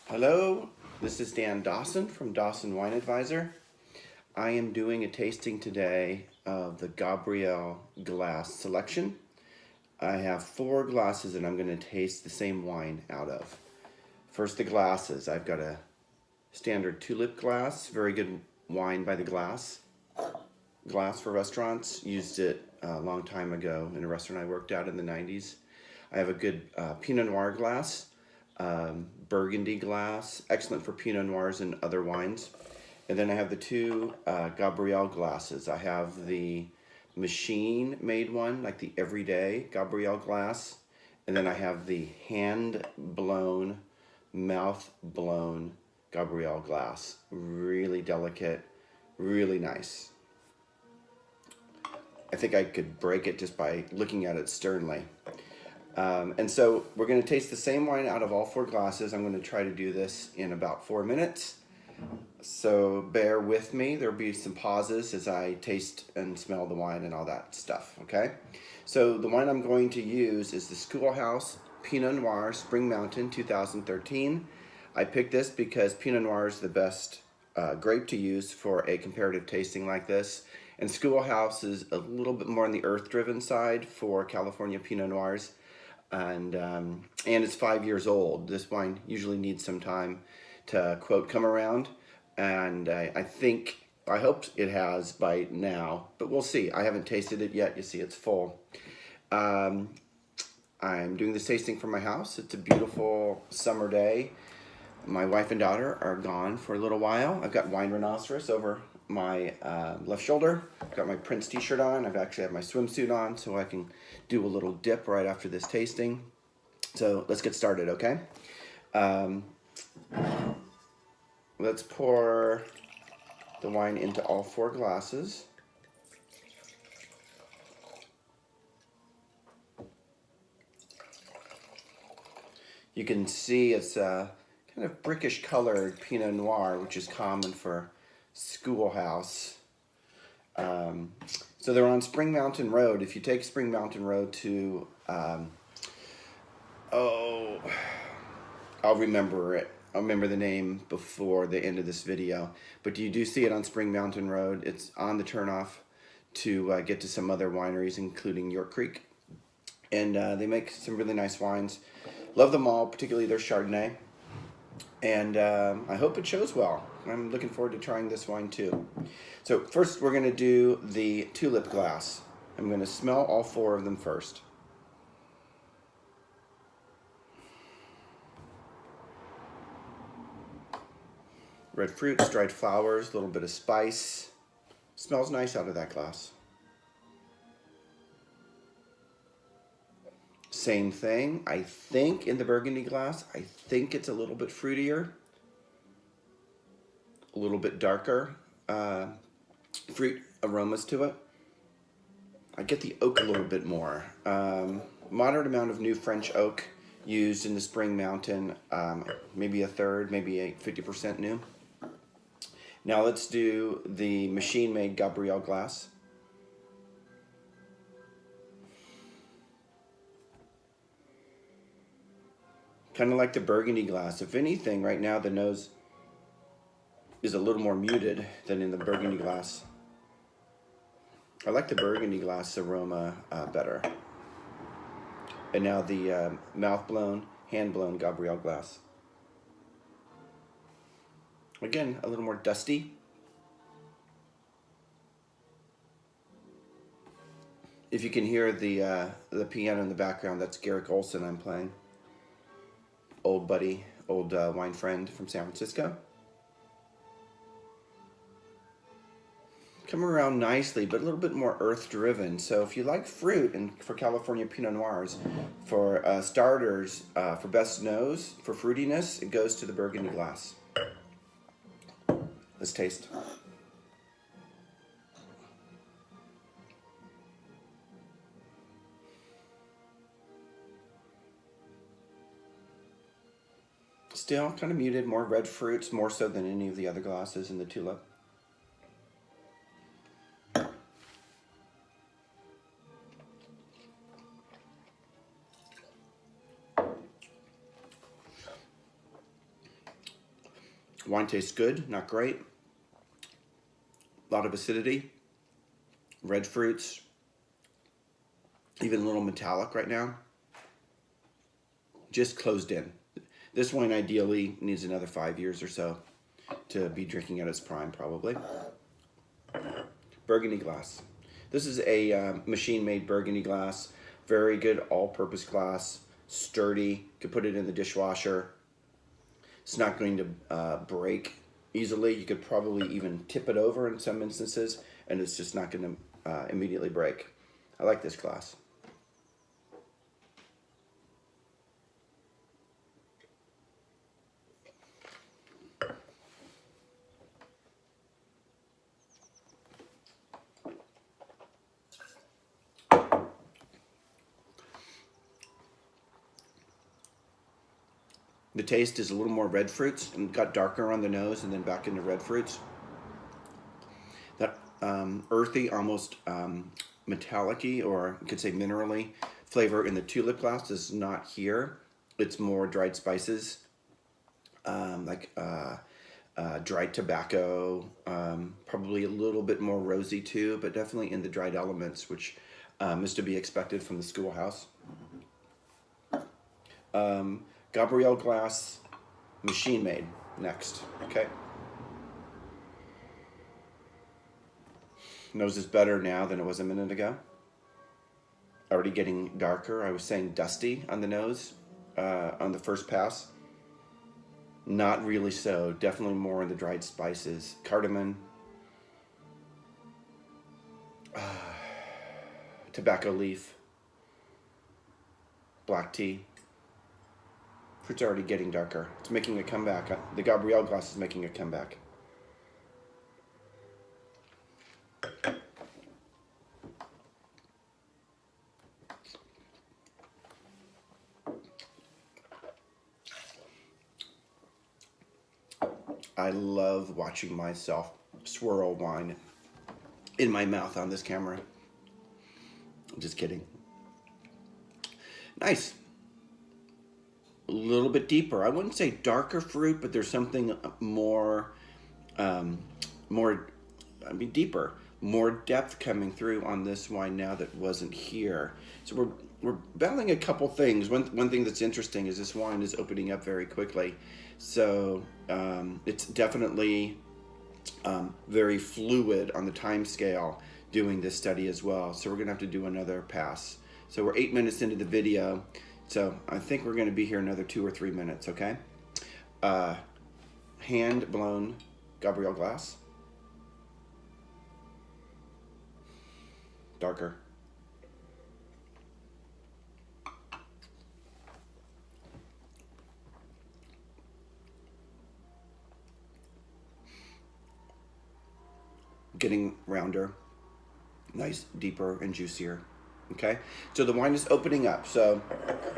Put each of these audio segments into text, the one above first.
Hello, this is Dan Dawson from Dawson Wine Advisor. I am doing a tasting today of the Gabriel glass selection. I have 4 glasses and I'm going to taste the same wine out of. First, the glasses. I've got a standard tulip glass, very good wine by the glass. Glass for restaurants, used it a long time ago in a restaurant I worked at in the 90s. I have a good Pinot Noir glass. Burgundy glass, excellent for Pinot Noirs and other wines. And then I have the 2 Gabriel glasses. I have the machine made one, like the everyday Gabriel glass. And then I have the hand blown, mouth blown Gabriel glass. Really delicate, really nice. I think I could break it just by looking at it sternly. And so we're going to taste the same wine out of all 4 glasses. I'm going to try to do this in about 4 minutes. So bear with me. There'll be some pauses as I taste and smell the wine and all that stuff, okay? So the wine I'm going to use is the School House Pinot Noir Spring Mountain 2013. I picked this because Pinot Noir is the best grape to use for a comparative tasting like this. And School House is a little bit more on the earth-driven side for California Pinot Noirs. And it's 5 years old. This wine usually needs some time to, quote, come around, and I hope it has by now, but we'll see. I haven't tasted it yet. You see it's full. I'm doing this tasting from my house. It's a beautiful summer day. My wife and daughter are gone for a little while. I've got wine rhinoceros over my left shoulder. I've got my Prince t-shirt on. I've actually had my swimsuit on so I can do a little dip right after this tasting. So let's get started, okay? Let's pour the wine into all 4 glasses. You can see it's a kind of brickish colored Pinot Noir, which is common for Schoolhouse. So they're on Spring Mountain Road. If you take Spring Mountain Road to, I'll remember it. I'll remember the name before the end of this video. But you do see it on Spring Mountain Road. It's on the turnoff to get to some other wineries, including York Creek. And they make some really nice wines. Love them all, particularly their Chardonnay. And I hope it shows well. I'm looking forward to trying this wine too. So first we're going to do the tulip glass. I'm going to smell all 4 of them first. Red fruits, dried flowers, a little bit of spice. Smells nice out of that glass. Same thing, I think, in the Burgundy glass. I think it's a little bit fruitier, a little bit darker fruit aromas to it. I get the oak a little bit more. Moderate amount of new French oak used in the Spring Mountain, maybe a third, maybe a 50% new. Now let's do the machine-made Gabriel glass. Kind of like the Burgundy glass. If anything, right now the nose is a little more muted than in the Burgundy glass. I like the Burgundy glass aroma better. And now the mouth-blown, hand-blown Gabriel glass. Again, a little more dusty. If you can hear the piano in the background, that's Garrick Olson I'm playing. Old buddy, old wine friend from San Francisco. Come around nicely, but a little bit more earth-driven. So if you like fruit, and for California Pinot Noirs, for starters, for best nose, for fruitiness, it goes to the Burgundy glass. Let's taste. Still kind of muted, more red fruits, more so than any of the other glasses in the tulip. Wine tastes good, not great. A lot of acidity, red fruits, even a little metallic right now. Just closed in. This wine ideally needs another 5 years or so to be drinking at its prime, probably. Burgundy glass. This is a machine-made Burgundy glass. Very good all-purpose glass, sturdy. You could put it in the dishwasher. It's not going to break easily. You could probably even tip it over in some instances, and it's just not going to immediately break. I like this glass. The taste is a little more red fruits and got darker on the nose and then back into red fruits. That earthy, almost metallic-y, or you could say minerally flavor in the tulip glass is not here. It's more dried spices, like dried tobacco, probably a little bit more rosy too, but definitely in the dried elements, which is to be expected from the School House. Gabriel glass, machine made, next, okay? Nose is better now than it was a minute ago. Already getting darker. I was saying dusty on the nose on the first pass. Not really so, definitely more in the dried spices. Cardamom, tobacco leaf, black tea. Fruit's already getting darker. It's making a comeback. The Gabriel glass is making a comeback. I love watching myself swirl wine in my mouth on this camera. I'm just kidding. Nice. A little bit deeper. I wouldn't say darker fruit, but there's something more, deeper, more depth coming through on this wine now that wasn't here. So we're battling a couple things. One thing that's interesting is this wine is opening up very quickly. So it's definitely very fluid on the time scale doing this study as well. So we're gonna have to do another pass. So we're 8 minutes into the video. So I think we're going to be here another 2 or 3 minutes, okay? Hand-blown Gabriel glass. Darker. Getting rounder, nice, deeper, and juicier. Okay, so the wine is opening up. So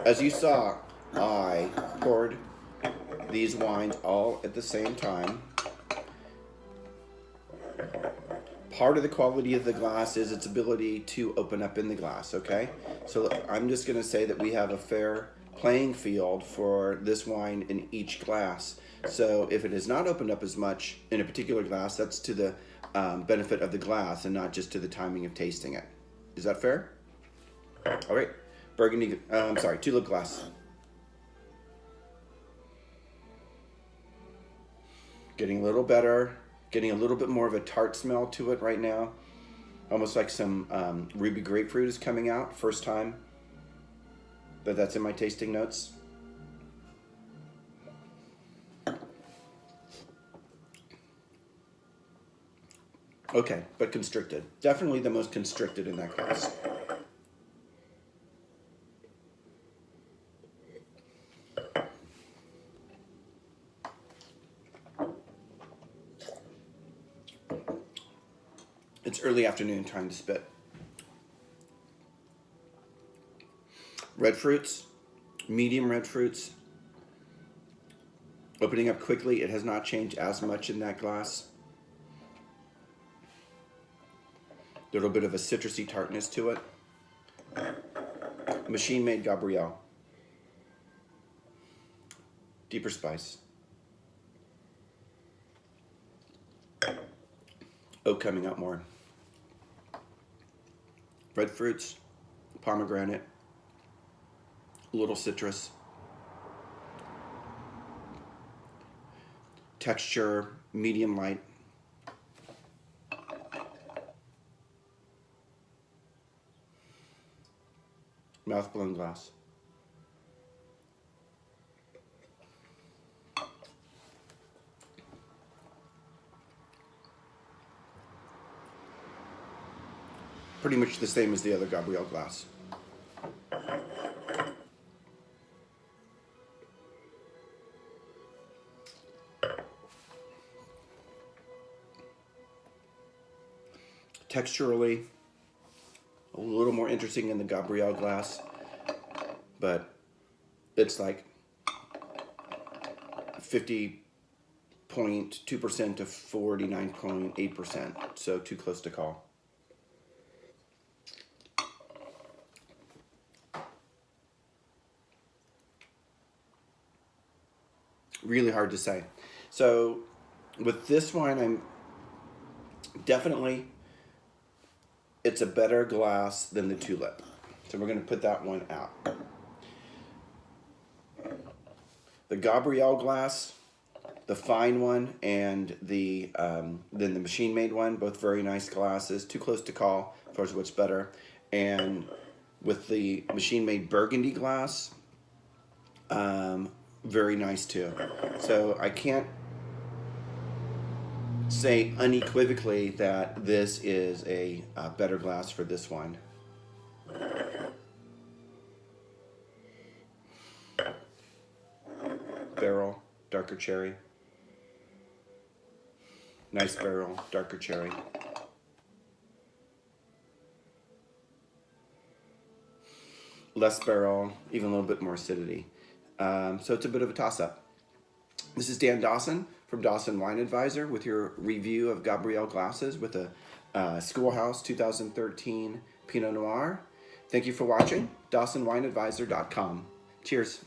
as you saw, I poured these wines all at the same time. Part of the quality of the glass is its ability to open up in the glass, okay? So I'm just gonna say that we have a fair playing field for this wine in each glass. So if it is not opened up as much in a particular glass, that's to the benefit of the glass and not just to the timing of tasting it. Is that fair? All right, Burgundy, tulip glass. Getting a little better, getting a little bit more of a tart smell to it right now. Almost like some ruby grapefruit is coming out, first time that's in my tasting notes. Okay, but constricted. Definitely the most constricted in that glass. It's early afternoon, time to spit. Red fruits, medium red fruits. Opening up quickly, it has not changed as much in that glass. A little bit of a citrusy tartness to it. Machine-made Gabriel. Deeper spice. Oak coming out more. Red fruits, pomegranate, a little citrus. Texture, medium light. Mouth blown glass. Pretty much the same as the other Gabriel glass. Texturally, a little more interesting in the Gabriel glass, but it's like 50.2% to 49.8%, so too close to call. Really hard to say. So with this wine, I'm definitely, it's a better glass than the tulip. So we're going to put that one out. The Gabriel glass, the fine one, and the then the machine made one, both very nice glasses. Too close to call as far as what's better. And with the machine made Burgundy glass, very nice too. So I can't say unequivocally that this is a better glass for this wine. Barrel, darker cherry. Nice barrel, darker cherry. Less barrel, even a little bit more acidity. So it's a bit of a toss-up. This is Dan Dawson from Dawson Wine Advisor with your review of Gabriel glasses with a School House 2013 Pinot Noir. Thank you for watching. DawsonWineAdvisor.com. Cheers.